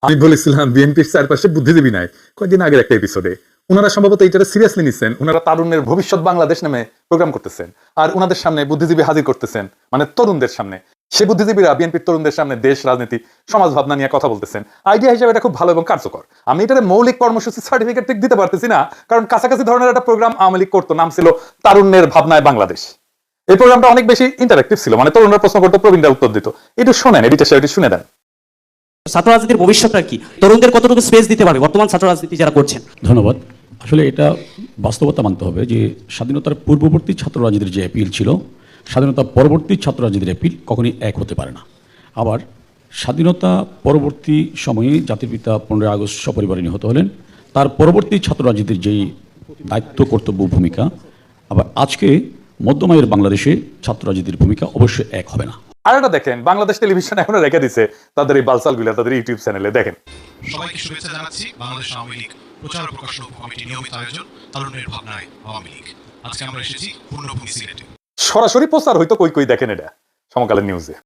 আমি বলেছিলাম বিএনপির চারপাশে বুদ্ধিজীবী নাই কয়েকদিন আগের একটা এপিসোডে। ওনারা সম্ভবত এটা সিরিয়াসলি নিচ্ছেন। ওনারা তারুণ্যের ভবিষ্যৎ বাংলাদেশ নামে প্রোগ্রাম করতেছেন, আর ওনাদের সামনে বুদ্ধিজীবী হাজির করতেছেন, মানে তরুণদের সামনে। সে বুদ্ধিজীবীরা বিএনপির তরুণদের সামনে দেশ, রাজনীতি, সমাজ ভাবনা নিয়ে কথা বলতেছেন। আইডিয়া হিসেবে এটা খুব ভালো এবং কার্যকর। আমি এটার মৌলিক কর্মসূচি সার্টিফিকেট ঠিক দিতে পারতেছি না, কারণ কাছাকাছি ধরনের একটা প্রোগ্রাম আওয়ামী লীগ করতো, নাম ছিল তারুণ্যের ভাবনায় বাংলাদেশ। এই প্রোগ্রামটা অনেক বেশি ইন্টারেক্টিভ ছিল, মানে তরুণরা প্রশ্ন করতো, প্রবীণরা উত্তর দিত। একটু শোনেন, এডিটার সাহেব শুনে দেন। ছাত্র রাজনীতির ভবিষ্যৎটা কি, তরুণদের কতটুকু স্পেস দিতে পারবে বর্তমান ছাত্র রাজনীতি যারা করছেন? ধন্যবাদ। আসলে এটা বাস্তবতা মানতে হবে যে স্বাধীনতার পূর্ববর্তী ছাত্র রাজনীতির যে অ্যাপিল ছিল, স্বাধীনতা পরবর্তী ছাত্র রাজনীতির অ্যাপিল কখনই এক হতে পারে না। আবার স্বাধীনতা পরবর্তী সময়ে জাতির পিতা 15 আগস্ট সপরিবারে নিহত হলেন, তার পরবর্তী ছাত্র রাজনীতির যেই দায়িত্ব, কর্তব্য, ভূমিকা, আবার আজকে মধ্যমায়ের বাংলাদেশে ছাত্র রাজনীতির ভূমিকা অবশ্যই এক হবে না। আর এটা দেখেন, বাংলাদেশ টেলিভিশন এখনো রেখে দিছে তাদের এই বালসালগুলো তাদের ইউটিউব চ্যানেলে। দেখেন, সবাইকে শুভেচ্ছা জানাচ্ছি। বাংলাদেশ আওয়ামী লীগ প্রচার ও প্রকাশনা কমিটি নিয়মিত আয়োজন তরুণের ভাবনায় আওয়ামী লীগ। আজকে আমরা এসেছি পূর্ণভূমি সিলেটে। সরাসরি প্রচার হইতো কই কই, দেখেন এটা সমকালের নিউজে।